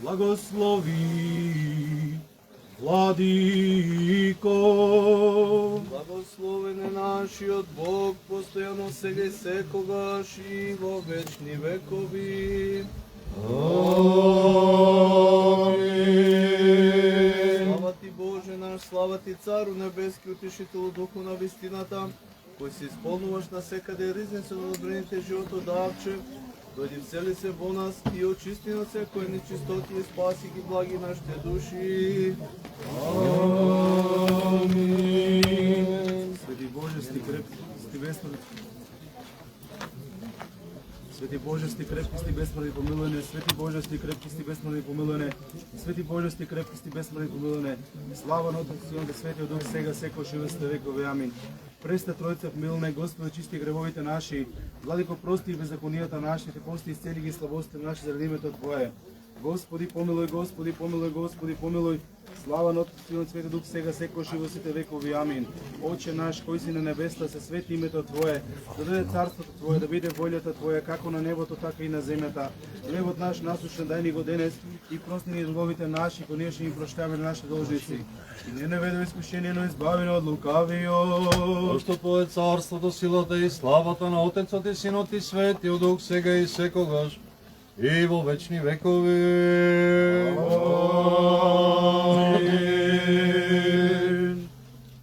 Благослови, Владико. Благословен е нашиот Бог, постојано сега и секогаш и во вечни векови. Амин. Слава ти Боже наш, слава ти Цару небески, утешител духу на вистината, кој се исполнуваш на секаде ризница на добрените живото давче, дојди всели се во нас и очисти на секој нечистоти и спаси ги благи нашите души. Амин. Свети Боже, сти крепки, сти безсмртни. Свети Боже, сти крепки, сти безсмртни помилуване. Свети Боже, сти крепки, сти безсмртни помилуване. Свети Боже, сти крепки, сти безсмртни помилуване. Слава на Отец и Сион, Светиот Дух, сега секогаш и во векови векови. Амин. Престе Тројца помилуне, Господи, чисти гревовите наши, Владико, прости и беззаконијата нашите, пости и исцели ги слабостите наши заради името Твое. Господи, помилуј, Господи, помилуј, Господи, помилуј. Слава на Отец и Сион, Светиот Дух, сега секогаш и во сите векови. Амин. Отче наш, кој си на небеста, се свети името Твое, да дојде царството Твое, да биде волјата Твоја, како на небото, така и на земјата. Хлебот наш насушен дај ни го денес и прости ни долговите наши, кои ние ќе им проштаваме на нашите должници. И не наведи во искушение, но избави ни од лукавиот. Пошто Твое царството, силата и славата на Отецот и Синот и Светиот Дух сега и секогаш и во вечни векови. Амин.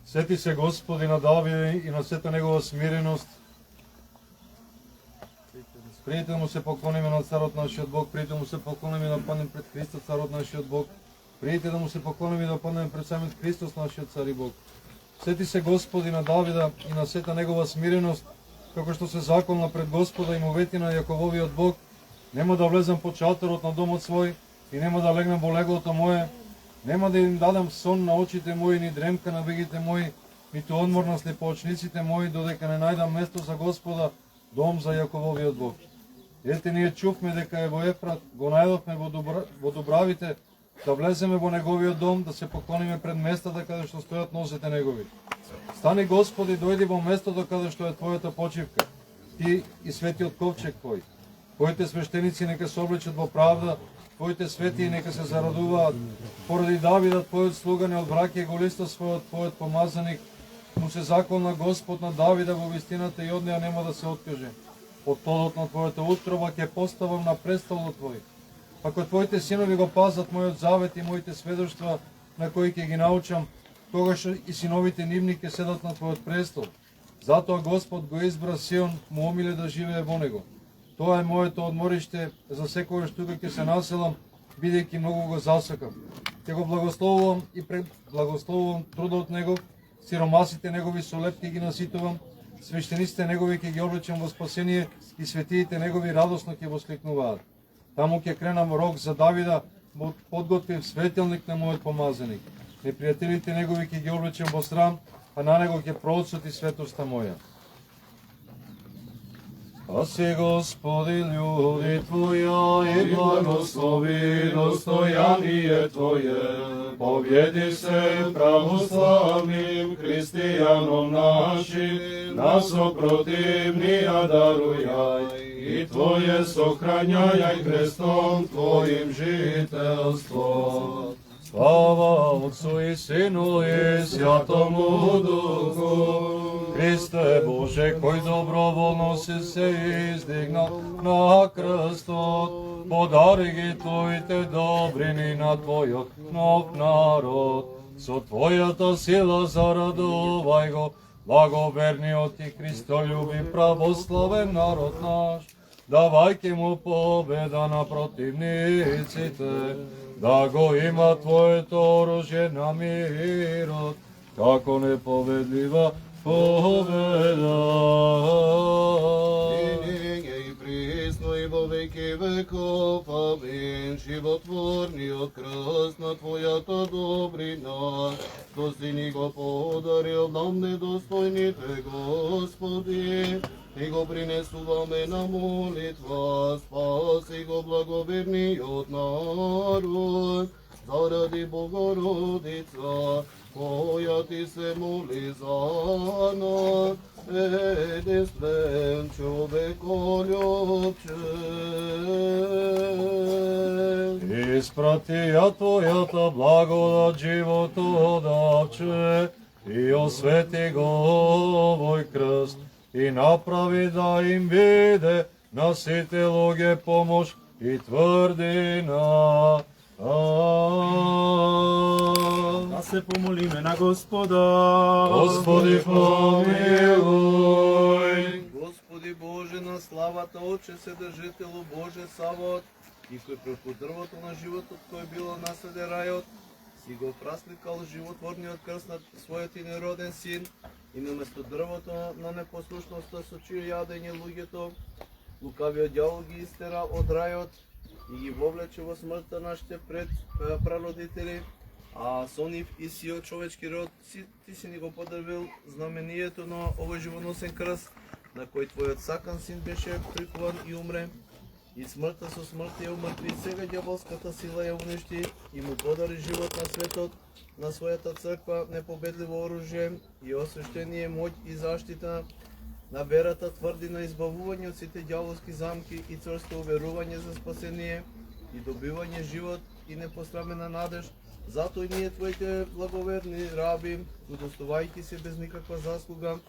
Сети се Господи на Давид и на сета негова смиреност. Пријете да му се поклониме на царот нашиот Бог, пријете да му се поклониме и да паднем пред Христа, царот нашиот Бог. Пријете да му се поклониме и да паднем пред самиот Христос, нашиот цар и Бог. Сети се Господи на Давида и на сета негова смиреност, како што се заколна пред Господа и му вети на Јакововиот Бог, нема да влезам под шаторот на домот свој и нема да легнам во леглото мое, нема да им дадам сон на очите мои, ни дремка на вегите мои, ниту одмор на слепоочниците мои, додека не најдам место за Господа, дом за Јакововиот Бог. Ете, ние чувме дека е во Ефрат, го најдовме во Дубравите, да влеземе во неговиот дом, да се поклониме пред местата каде што стојат нозете негови. Стани Господи, дојди во местото каде што е Твојата почивка, Ти и светиот ковчег Твој. Твоите свештеници нека се облечат во правда, Твоите светии нека се зарадуваат. Поради Давида, Твојот слуга, не одвраќај го листа својот, Твојот помазаник, му се заколна Господ на Давида во вистината и од неа нема да се откаже. Од плодот на Твојата утроба ќе поставам на престолот Твој. Ако Твоите синови го пазат мојот завет и моите сведоштва, на кои ќе ги научам, тогаш и синовите нивни ќе седат на Твојот престол. Затоа Господ го избра Сион, му омиле да живее во него. Тоа е моето одмориште, за секогаш тука ќе се населам, бидејќи многу го засакам. Ќе го благословувам и благословувам трудот негов, сиромасите негови со леп ќе ги наситувам, свештениците негови ќе ги облечам во спасение и светиите негови радосно ќе воскликнуваат. Таму ќе кренам рог за Давида, подготвив светилник на мојот помазаник. Непријателите негови ќе ги облечам во срам, а на него ќе процути светоста моја. Спаси Господи људи Твоја и благослови достојание Твое. Победи се православним христијаном нашим, нас сопротивнија дарујај и Твое сохрањај крестом Твоим жителство. Слава Отцу и Сину и Святому Духу, Христе Боже, кој доброволно си се издигнал на крстот, подари ги Твоите добрини на Твојот нов народ. Со Твојата сила зарадувај го, благоверниот и Христолюби православен народ наш. Давајќи му победа на противниците, да го има Твоето оружје на мирот, како неповедлива победа. И присно и во веки веков, амин. Животворниот крст на Твојата добрина, што си ни го подарил нам недостојните, Господи, и го принесуваме на молитва, спаси го благоверниот народ, заради Богородица, која ти се моли за нас, единствен човеколюбче. Испрати ја Твојата благодат животодавче и освети го овој крст и направи да им биде на сите луѓе помош и тврдина. Да се помолиме на Господа. Господи, помилуј. Господи Боже, на славата Отче, Вседржителу Боже Савот, и кој преку дрвото на животот кој било насаде рајот, си го прасликал животворниот крст на својот инороден син, и наместо дрвото на непослушноста со чие јадење луѓето, лукавиот ѓавол ги истера од рајот и ги вовлече во смртта нашите прародители, а со нив и сиот човечки род, ти си ни го подарил знамението на овој живоносен крст, на кој Твојот сакан син беше прикуван и умре, и смртта со смрт ја умртви, сега ѓаволската сила ја уништи и му подари живот на светот, на својата црква, непобедливо оружје и освештение, моќ и заштита на верата, тврдина, избавување од сите ѓаволски замки и црсто уверување за спасение и добивање живот и непострамена надеж. Затоа и ние, Твоите благоверни раби, удостојајќи се без никаква заслуга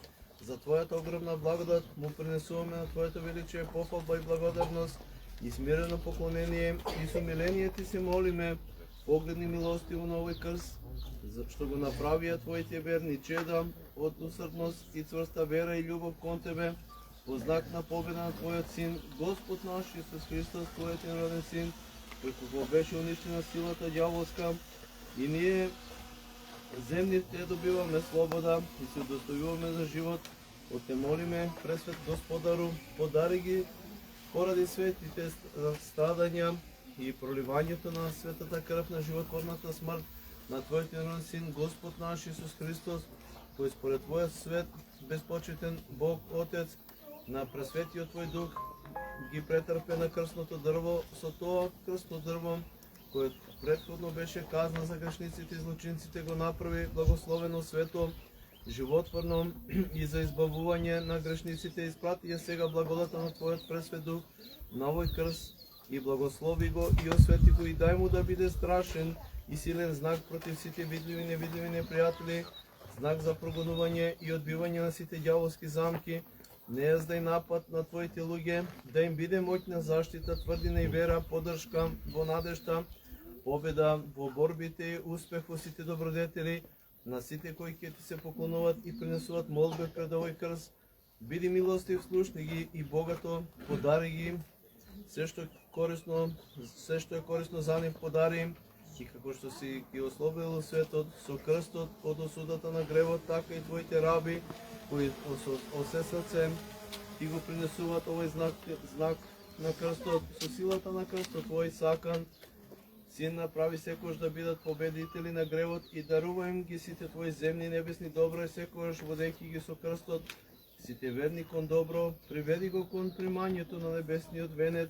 за Твојата огромна благодат, му принесуваме на Твоето величие пофалба и благодарност и смирено поклонение и со умиление Ти се молиме, погледни милостиво на овој крст, што го направија Твоите верни чеда од усрдност и цврста вера и љубов кон Тебе, по знак на победа на Твојот син, Господ наш Исус Христос, Твојот единороден син, преку кој беше уништена силата ѓаволска, и ние земните добиваме слобода и се удостојуваме за живот. От Те молиме, пресвет Господару, подари ги поради светите страдања и проливањето на светата крв на животворната смрт на Твојот единороден син, Господ наш Исус Христос, кој според Твојот свет, безпочетен Бог Отец, на пресветиот Твој дух ги претрпе на крстното дрво, со тоа крстно дрво, кој претходно беше казна за грешниците и злочинците, го направи благословено, свето, животворно и за избавување на грешниците. Испрати ја сега благодата на Твојот пресвет дух на овој крст и благослови го и освети го и дај му да биде страшен и силен знак против сите видливи и невидливи непријатели, знак за прогонување и одбивање на сите ѓаволски замки, нејаздај напад на Твоите луѓе, да им биде моќна заштита, тврдина и вера, поддршка во надежта, победа во борбите и успех во сите добродетели, на сите кои ќе Ти се поклонуват и принесуват молби пред овој крст. Биди милостив, слушни ги и богато подари ги се што е корисно за нив, подари им, и како што си ги ослободил светот со крстот од осудата на гревот, така и Твоите раби, кои со се срце Ти го принесуваат овој знак на крстот, со силата на крстот Твој сакан Син направи секојаш да бидат победители на гревот и дарува им ги сите Твои земни и небесни добро, и секојаш водејќи ги со крстот сите верни кон добро, приведи го кон примањето на небесниот венец,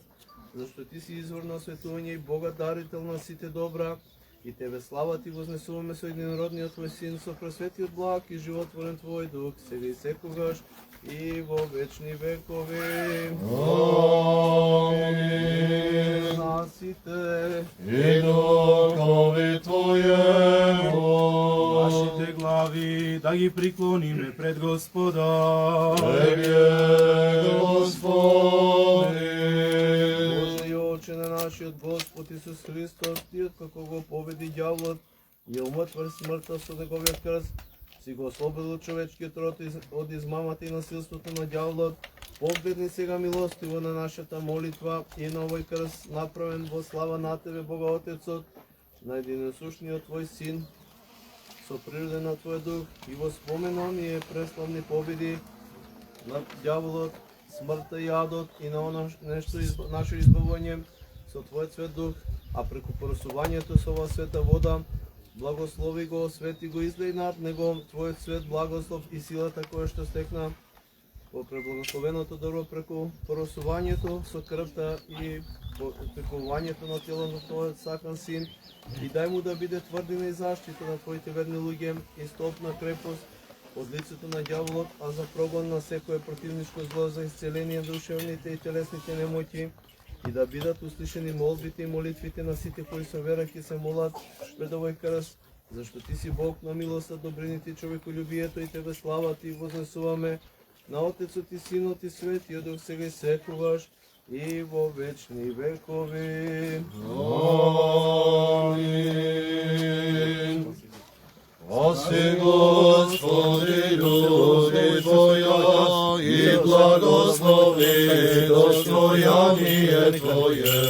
зашто Ти си извор на осветување и Бога дарител на сите добра, и Тебе слава Ти вознесуваме со единородниот Твој син, со пресветиот благ и животворен Твој дух, сега и секогаш и во вечни векови. Амин. Насите И духови Твојему, Нашите глави да ги приклониме пред Господа. Тебе, Господи. Боже и Оче на нашиот Господ Исус Христос, Ти откако го победи ѓаволот и умртвар смртта со неговиот крст, си го ослободил човечкиот род од измамата и насилството на ѓаволот. Погледни сега милостиво на нашата молитва и на овој крст, направен во слава на Тебе, Бога Отецот, на единосушниот Твој Син, со природа на Твој дух и во спомен оние преславни победи на дјаволот, смртта и јадот и на оно нешто наше избавување со Твој свет дух, а преку порасувањето со оваа света вода, благослови го, свети го, излеј над него Твојот свет благослов и силата која што стекна во преблагословеното добро преку порасувањето со крвта и прекувањето на телото на Твојот сакан син, и дај му да биде тврдина и заштита на Твоите верни луѓе и столб на крепост од лицето на дјаволот, а за прогон на секое противничко зло, за исцеление душевните и телесните немоќи, и да бидат услишени молбите и молитвите на сите кои со вера ќе се молат пред овој крст, зашто Ти си Бог на милоста, добрините, човеколюбието и Тебе слава Ти вознесуваме на Отецот и Синот и Светиот Дух сега и секогаш и во вечни векови. Амин. Спаси, Господи, љуби Твоја и благослови достојание Твое.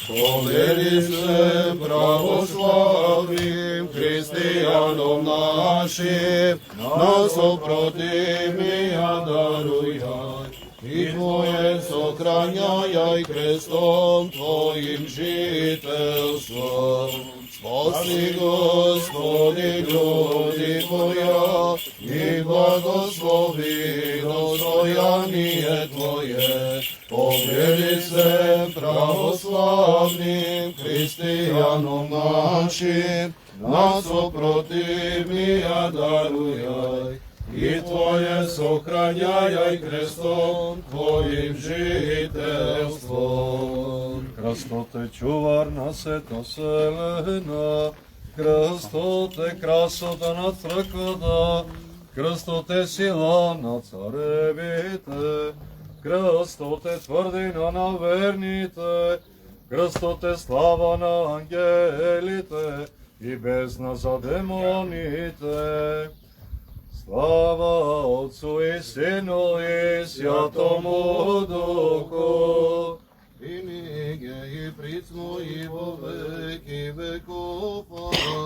Помери се православним христијаном нашим, нас опротивнија дарујај, и Твое сохрањај крестом Твоим жителством. Спаси, Господи, љуби Твоја и благослови достојание Твое. Помери се православним христијаном нашим, нас опротивнија дарујај, и Твое сохрањај крестом Твоим жителством. Крстот е чувар на сета вселена, крстот е красота на црквата, крстот е сила на царевите, крстот е тврдина на верните, крстот е слава на ангелите и бездна за демоните. Слава Отцу и Сину и Святому Духу, и ниге и присно и во веки веков.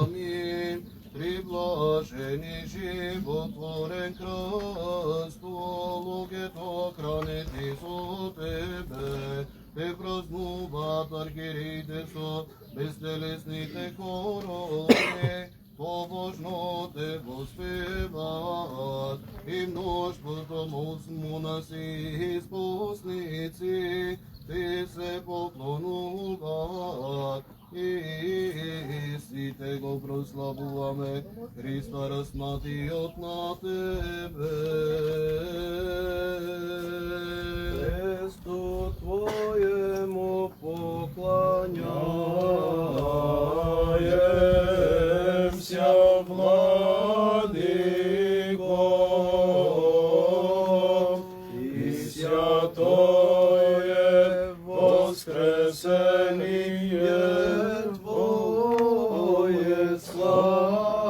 Амин. Приблажени животворен крст, луѓето хранети со Тебе, те празнуват архиерите со безтелесните хорови, побожно Те воспеваат, и множеството монаси и спосници Ти се поклонуваат, и сите го прославуваме, Христа распнатиот на Тебе. Кресту Твоему поклоняемся, Владыко, и святое воскресение Твое слави.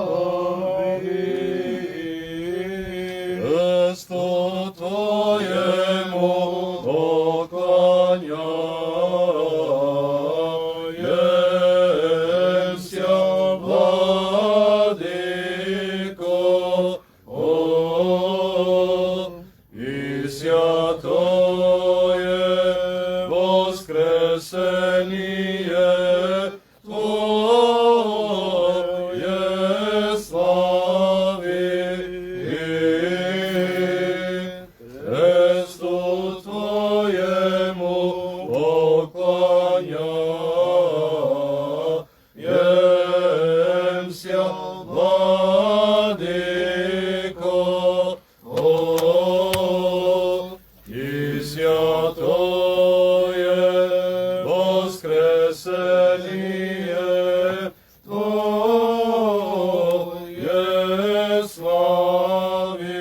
Кресту Твоему поклоняемся, Владыко, и святое воскресение Твое слави. Кресту Твоему поклоняемся, Владыко, и святое воскресение Твое слави.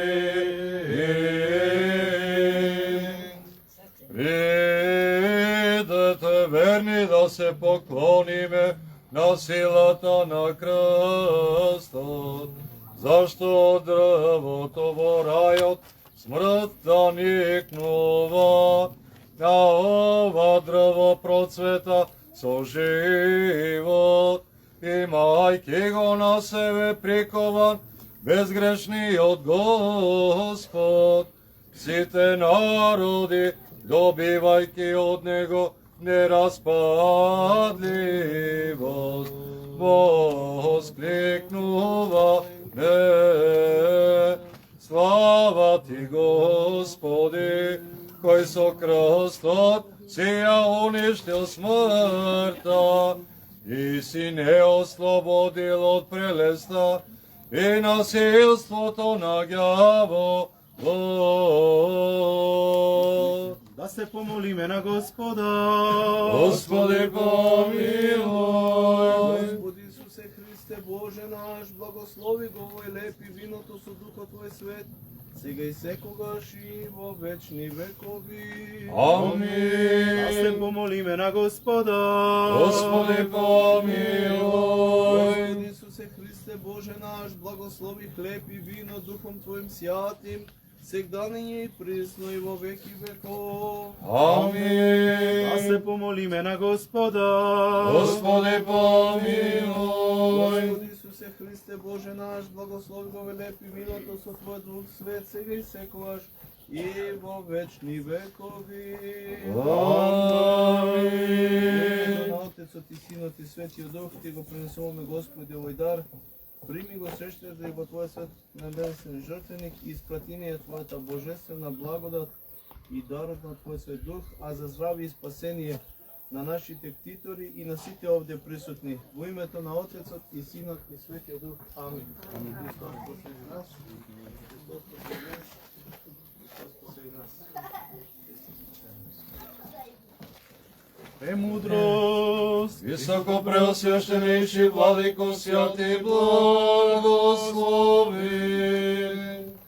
Придете верни да се поклониме на силата на крстот, зашто дрвото во рајот смртта никнува, а ова дрво процвета со живот имајќи го на себе прикован, безгрешниот Господ. Сите народи, добивајќи од него нераспадливост, воскликнува не. Слава ти, Господи, кој со крстот си ја уништил смртта и си не ослободил од прелеста и насилството на ѓаволот. Да се помолиме на Господа. Господи, помилуј. Господи Исусе Христе, Боже наш, благослови го овој леп и виното со Духот Твој свет, сега и секогаш и во вечни векови. Амин. Да се помолиме на Господа. Господи, помилуј. Господи Исусе Христе, Боже наш, благослови хлеб и вино Духом Твоим святим, сегдание и присно и во веки веков. Амин. Да се помолиме на Господа. Господи, помилуј. Господи Исусе Христе, Боже наш, благослови го леп и виното со Твој Дух свет, сега и секогаш и во вечни векови. Амин. На Отецот и Синот и Светиот Дух ти го принесуваме, Господи, овој дар. Прими го сештеда и во Твој свет небесен жртвеник и испрати ни Твојата божествена благодат и дарот на Твој свет Дух, а за здравје и спасение на нашите ктитори и на сите овде присутни. Во името на Отецот и Синот и Светиот Дух. Амин. Христос последни нас. Христос последни нас. Христос последни нас. Премудрост. Високо преосвещеничи владико святи благослови.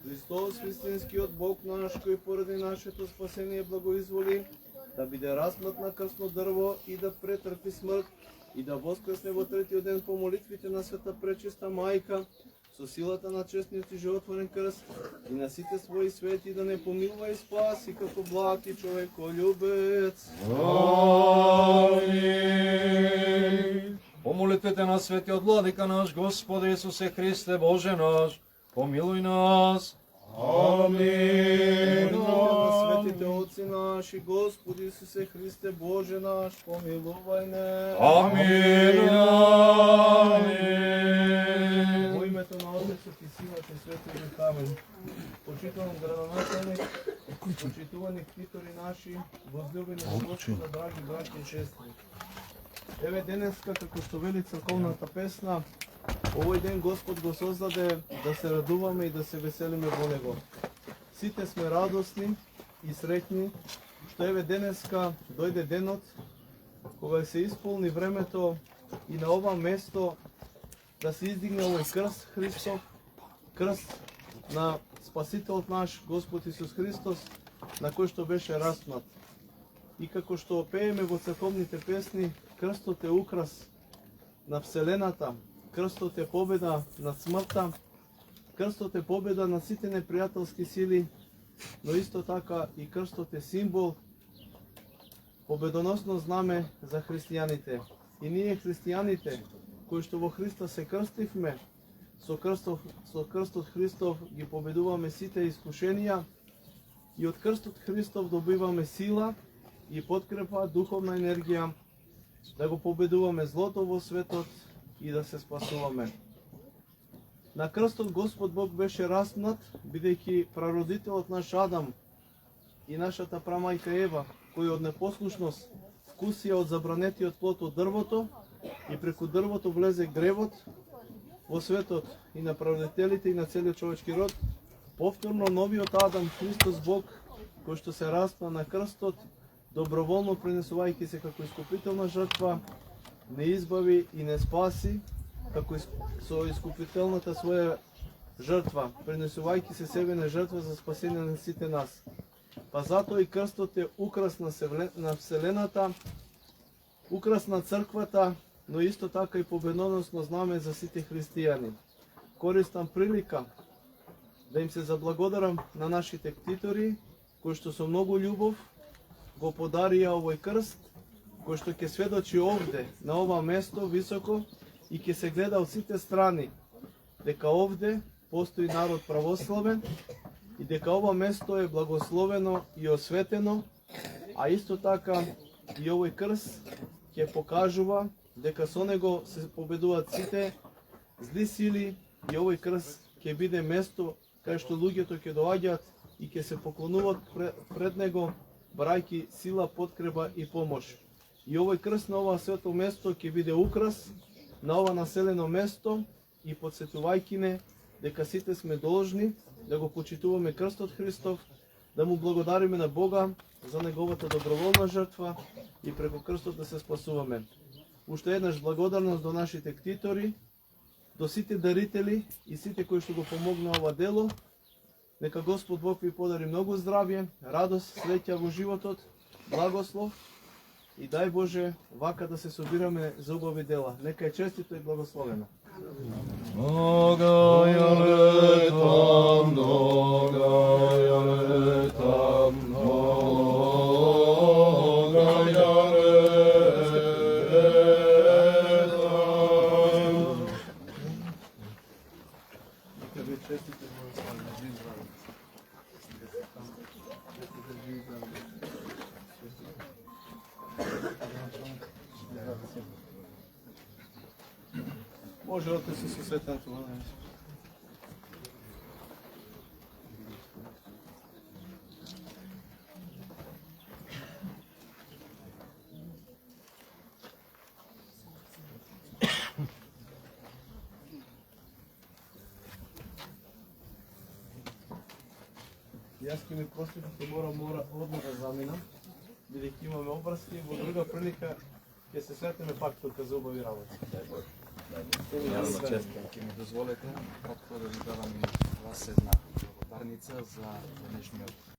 Христос, вистинскиот Бог наш, кој поради нашето спасение благоизволи да биде распнат на крстно дрво и да претрпи смрт и да воскресне во третиот ден по молитвите на Света Пречиста Мајка, со силата на честниот и животворен крст и на сите своји свети да не помилува и спаси како благ и човеколюбец. Амин. По молитвите на светиот владика наш Господи Исусе Христе, Боже наш, помилуј нас. Амин. На светите Отци наши, Господи Исусе Христе, Боже наш, помилувај не. Амин. Амин. Во името на Отецот и Синот и Светиот Дух. Амин. Почитуван градоначалник, почитувани ктитори наши, возлюбени во Господа, драги браќи и сестри. Еве денеска, како што вели црковната песна, овој ден Господ го создаде да се радуваме и да се веселиме во Него. Сите сме радосни и среќни, што еве денеска дојде денот кога се исполни времето и на ова место да се издигне овој крст Христов, крст на Спасителот наш Господ Исус Христос, на кој што беше распнат. И како што пееме во црковните песни, крстот е украс на Вселената, крстот е победа над смртта, крстот е победа над сите непријателски сили, но исто така и крстот е символ, победоносно знаме за христијаните. И ние христијаните, кои што во Христа се крстивме, со крстот Христов ги победуваме сите искушенија и од крстот Христов добиваме сила и подкрепа, духовна енергија, да го победуваме злото во светот и да се спасуваме. На крстот Господ Бог беше распнат, бидејќи прародителот наш Адам и нашата прамајка Ева, кои од непослушност вкусија од забранетиот плод од дрвото и преку дрвото влезе гревот во светот и на прародителите и на целиот човечки род, повторно новиот Адам, Христос Бог, кој што се распна на крстот, доброволно принесувајќи се како искупителна жртва, не избави и не спаси, како со искупителната своја жртва, принесувајќи се себе на жртва за спасение на сите нас. Па затоа и крстот е украс на Вселената, украс на црквата, но исто така и победоносно знаме за сите христијани. Користам прилика да им се заблагодарам на нашите ктитори, кои што со многу љубов го подарија овој крст, кој што ќе сведочи овде, на ова место високо, и ќе се гледа од сите страни дека овде постои народ православен и дека ова место е благословено и осветено, а исто така и овој крст ќе покажува дека со него се победуваат сите зли сили и овој крст ќе биде место кај што луѓето ќе доаѓаат и ќе се поклонуваат пред него, барајќи сила, подкрепа и помош. И овој крст на ова свето место ќе биде украс на ова населено место и подсетувајќи не дека сите сме должни да го почитуваме крстот Христов, да му благодариме на Бога за неговата доброволна жртва и преку крстот да се спасуваме. Уште еднаш благодарност до нашите ктитори, до сите дарители и сите кои што го помогна ова дело. Нека Господ Бог ви подари многу здравје, радост, среќа во животот, благослов и дај Боже вака да се собираме за убави дела. Нека е честито и благословено. Много ја летам, много ја летам, много ја летам. Нека ви честито и благословено. Жив здраве. Може да се сосетен това нещо. Јас ќе ми простите, ќе мора одно да заминам, бидејќи имаме обрски, во друга прилика ќе се сретнеме пак тука за убави работи. Јас ќе ми дозволите кратко да ви дадам и вас една благодарница за денешниот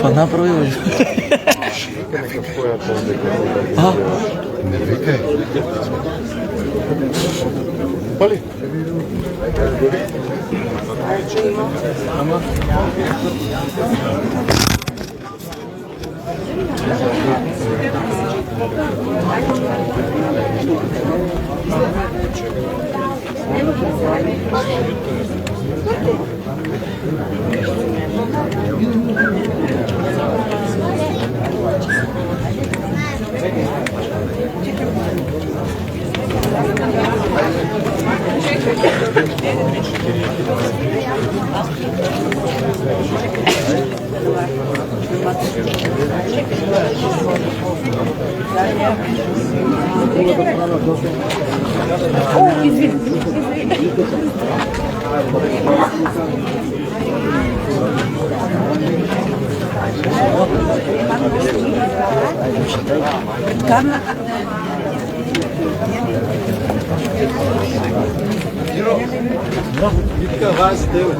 Pa napravio je. A? Ne vikaj. Pali. Fica vas deu.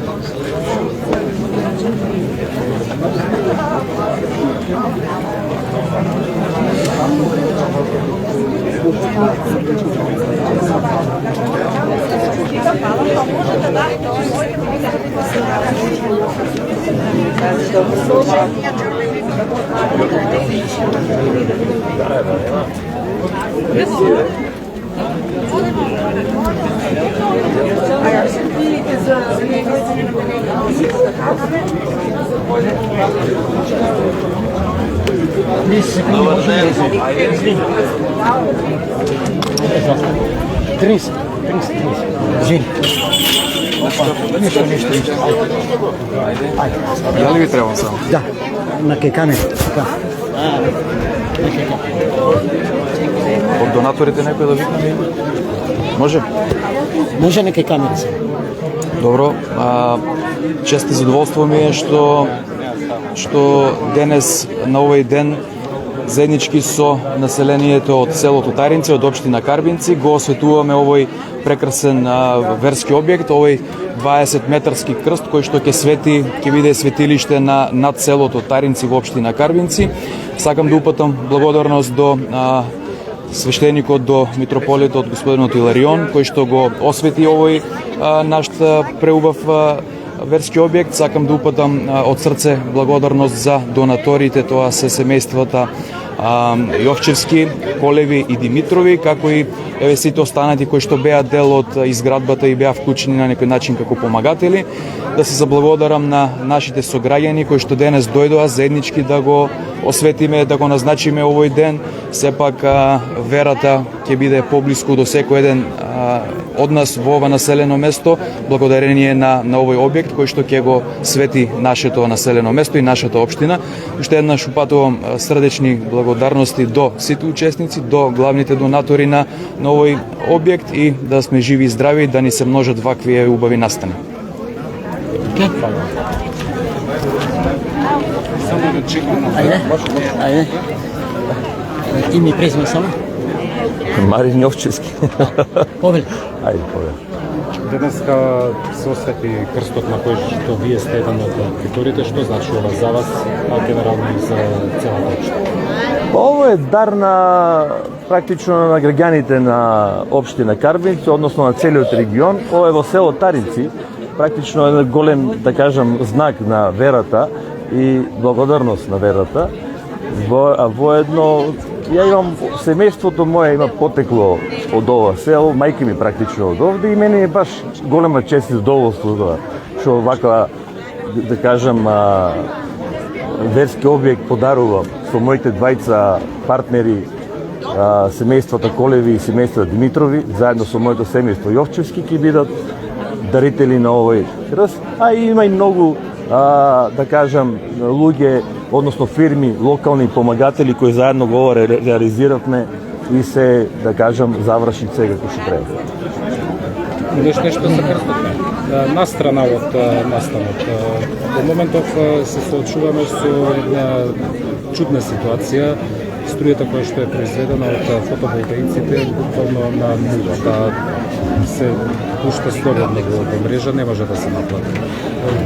Ја ли ви требам само? Да, на кекане. Од донаторите некој да викне? Може? Може на кекане. Добро, чест и задоволство ми е што денес на овој ден заеднички со населението од селото Таринци, од општина Карбинци, го осветуваме овој прекрасен верски објект, овој 20-метарски крст кој што ќе биде светилиште над селото Таринци во општина Карбинци. Сакам да упатам благодарност до свештеникот, до митрополитот господинот Иларион, кој што го освети овој наш преубав верски објект. Сакам да упатам од срце благодарност за донаторите, тоа се семејствата Јовчевски, Колеви и Димитрови, како и сите останати кои што беа дел од изградбата и беа вклучени на некој начин како помагатели. Да се заблагодарам на нашите сограѓани кои што денес дојдоа заеднички да го осветиме, да го назначиме овој ден. Сепак верата ќе биде поблиску до секој еден од нас во ова населено место, благодарение на овој објект кој што ќе го свети нашето населено место и нашата општина. Уште еднаш упатувам срдечни благодарности до сите учесници, до главните донатори на овој објект и да сме живи и здрави, да ни се множат вакви убави настани. Ајде. Име и презиме само? Марин Јовчевски. Повел. Ајде, повел. Денеска се освети крстот на кој што вие сте еден од криторите. Што значи ова за вас, а генерално и за целата општина? Ово е дар практично на граѓаните на општина Карбинци, односно на целиот регион. Ова е во село Таринци, практично е голем, да кажам, знак на верата и благодарност на верата. Воедно, ја имам семејството мое има потекло од ова село, мајка ми практично од овде и мене е баш голема чест и задоволство што ваква, да кажам, верски објект подарувам со моите двајца партнери, семејствата Колеви и семејствата Димитрови, заедно со моето семејство Јовчевски ќе бидат дарители на овој крст, а има и многу, да кажам, луѓе, односно фирми, локални помагатели кои заедно го реализиравме и се, да кажам, заврши сега како што треба. Нешто за крстот. Настрана од настанот. Во моментов се соочуваме со една чудна ситуација. Струјата која што е произведена од фотоволтаиците буквално на нула, да се пушта слободно во мрежа, не може да се наплати.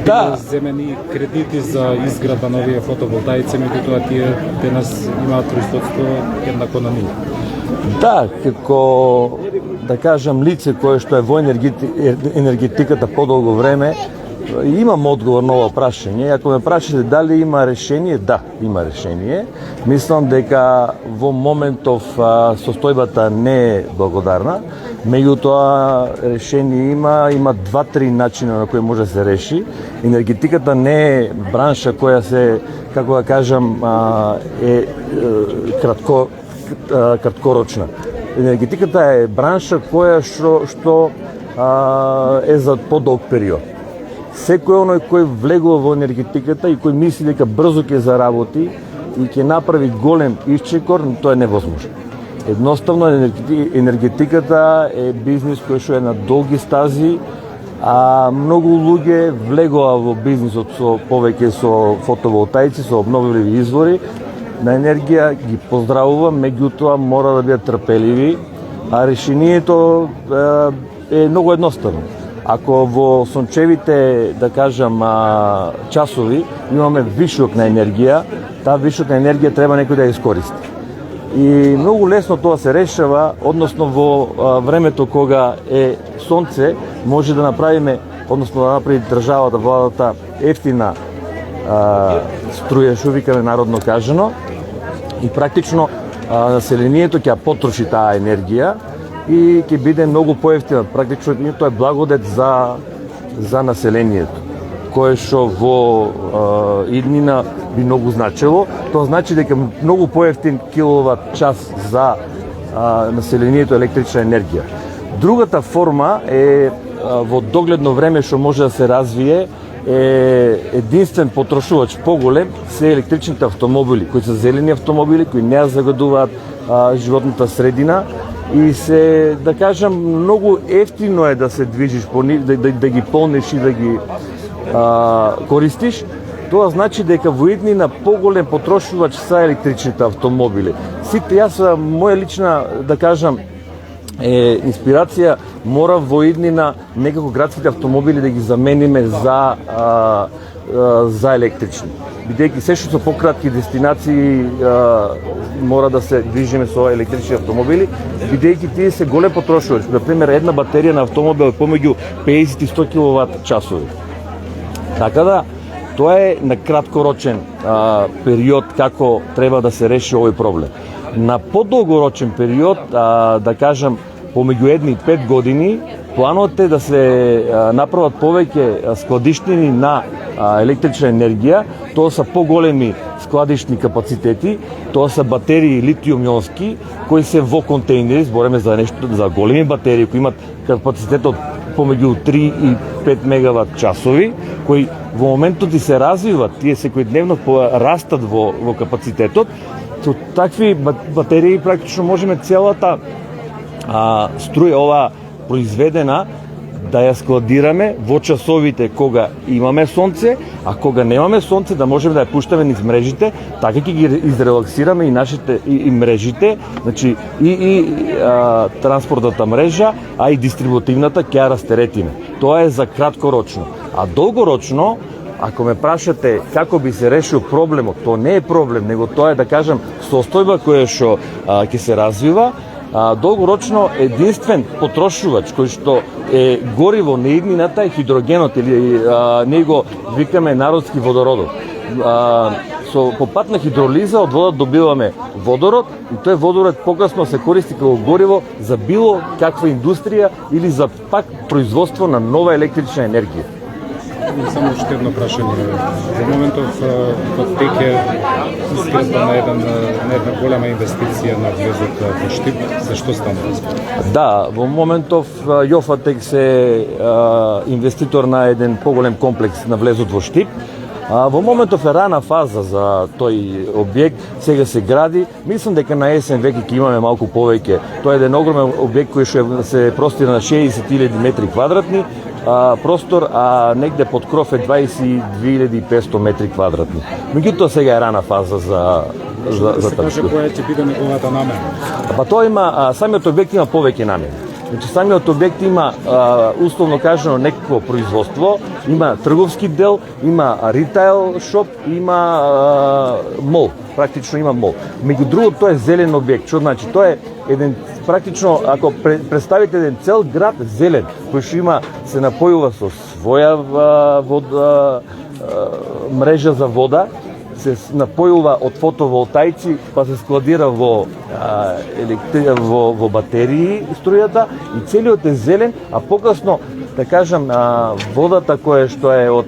Да. Земени кредити за изградба на овие фотоволтаици, меѓутоа тие денес имаат производство еднакво на нула. Да, како, да кажам, лице кое што е во енергетиката подолго време, имам одговор на ова прашање. Ако ме прашате дали има решение, да, има решение. Мислам дека во моментов состојбата не е благодарна, меѓутоа решение има 2-3 начина на кои може да се реши. Енергетиката не е бранша која се, како да кажам, е краткорочна. Енергетиката е бранша која што е за подолг период. Секој оној кој влегува во енергетиката и кој мисли дека брзо ќе заработи и ќе направи голем исчекор, тоа е невозможно. Едноставно енергетиката е бизнис кој што е на долги стази, а многу луѓе влегува во бизнисот повеќе со фотоволтаици, со обновливи извори на енергија, ги поздравувам, меѓутоа мора да бидат трпеливи, а решението е многу едноставно. Ако во сончевите, да кажам, часови имаме вишок на енергија, таа вишок на енергија треба некој да ја искористи. И многу лесно тоа се решава, односно во времето кога е сонце, може да направиме, односно да направи државата, владата ефтина струја, што викаме народно кажано, и практично населението ќе потроши таа енергија и ќе биде многу поевтина. Практично тоа е благодет за за населението, кое што во иднина би многу значило. Тоа значи дека многу поевтин киловат час за населението електрична енергија. Другата форма е во догледно време што може да се развие е единствен потрошувач поголем се електричните автомобили, кои се зелени автомобили, кои не загадуваат животната средина и се, да кажам, многу ефтино е да се движиш по нив, да ги полниш и да ги користиш. Тоа значи дека во иднина поголем потрошувач са електричните автомобили. Сите, јас, моја лична, да кажам, инспирација, мора во иднина некако градските автомобили да ги замениме за електрични. Бидејќи се што се пократки дестинации мора да се движиме со електрични автомобили, бидејќи тие се голем потрошувач. Например, една батерија на автомобил е помеѓу 50 и 100 киловат часови. Така да, тоа е на краткорочен период како треба да се реши овој проблем. На подолгорочен период, да кажам, помеѓу 1 и 5 години, планот е да се направат повеќе складиштини на електрична енергија. Тоа са поголеми складишни капацитети, тоа са батерии литиум-ионски кои се во контейнери, збореме за за големи батерии кои имат капацитет од помеѓу 3 и 5 мегават часови, кои во моментот и се развиват, тие секојдневно растат во капацитетот. Со такви батерии практично можеме целата струја ова произведена да ја складираме во часовите кога имаме сонце, а кога немаме сонце да можеме да ја пуштаме низ мрежите, така ќе ги изрелаксираме и нашите и мрежите, значи и транспортната мрежа, а и дистрибутивната ќе ја растеретиме. Тоа е за краткорочно, а долгорочно, ако ме прашате како би се решил проблемот, тоа не е проблем, него тоа е, да кажам, состојба која што ќе се развива. Долгорочно единствен потрошувач кој што е гориво на иднината е хидрогенот, или ние го викаме народски водородот. По пат на хидролиза од водата добиваме водород и тој водород покасно се користи како гориво за било каква индустрија или за пак производство на нова електрична енергија. Само уште едно прашање. Во моментов во теке изградба на една голема инвестиција на влезот во Штип, за што станува? Да, во моментов Јофатек се инвеститор на еден поголем комплекс на влезот во Штип. Во моментов е рана фаза за тој објект, сега се гради. Мислам дека на есен веќе ќе имаме малку повеќе. Тоа е еден огромен објект кој што се простира на 60.000 метри квадратни простор, а негде под кров е 22.500 метри квадратни. Меѓутоа сега е рана фаза за се каже која ќе биде неговата намера? Па тоа има, самиот објект има повеќе намери. Значи самиот објект има условно кажано некакво производство, има трговски дел, има ритейл шоп, има мол, практично има мол. Меѓу другото тоа е зелен објект, што значи тоа е еден практично, ако представите еден цел град зелен, кој што има се напојува со своја мрежа за вода, се напојува од фотоволтаици, па се складира во батерии струјата и целиот е зелен, а покасно, да кажам, водата која што е од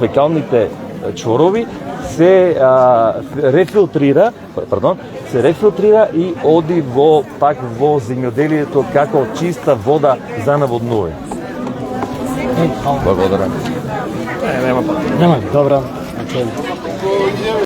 фекалните чворови се рефилтрира и оди пак во земјоделието како чиста вода за наводнување. Благодарам. Нема, добро.